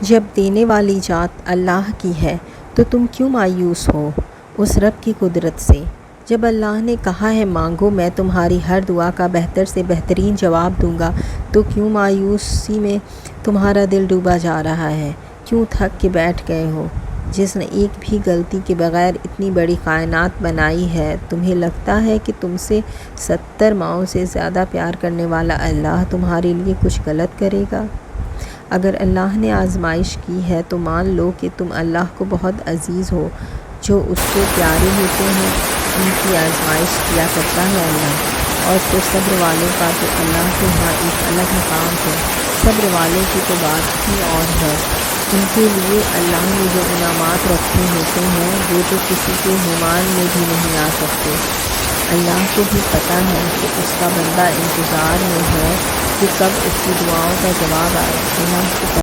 جب دینے والی ذات اللہ کی ہے تو تم کیوں مایوس ہو اس رب کی قدرت سے؟ جب اللہ نے کہا ہے مانگو میں تمہاری ہر دعا کا بہتر سے بہترین جواب دوں گا، تو کیوں مایوسی میں تمہارا دل ڈوبا جا رہا ہے؟ کیوں تھک کے بیٹھ گئے ہو؟ جس نے ایک بھی غلطی کے بغیر اتنی بڑی کائنات بنائی ہے، تمہیں لگتا ہے کہ تم سے 70 ماؤں سے زیادہ پیار کرنے والا اللہ تمہارے لیے کچھ غلط کرے گا؟ اگر اللہ نے آزمائش کی ہے تو مان لو کہ تم اللہ کو بہت عزیز ہو۔ جو اس کو پیارے ہوتے ہیں ان کی آزمائش کیا کرتا ہے اللہ۔ اور پھر صبر والوں کا تو اللہ کے ہاں ایک الگ مقام ہے۔ صبر والوں کی تو بات ہی اور ہے۔ ان کے لیے اللہ نے جو انعامات رکھے ہوتے ہیں وہ تو کسی کے گمان میں بھی نہیں آ سکتے۔ اللہ کو بھی پتہ ہے کہ اس کا بندہ انتظار میں ہے کہ کب اس کی دعاؤں کا جواب آئے۔ اللہ کو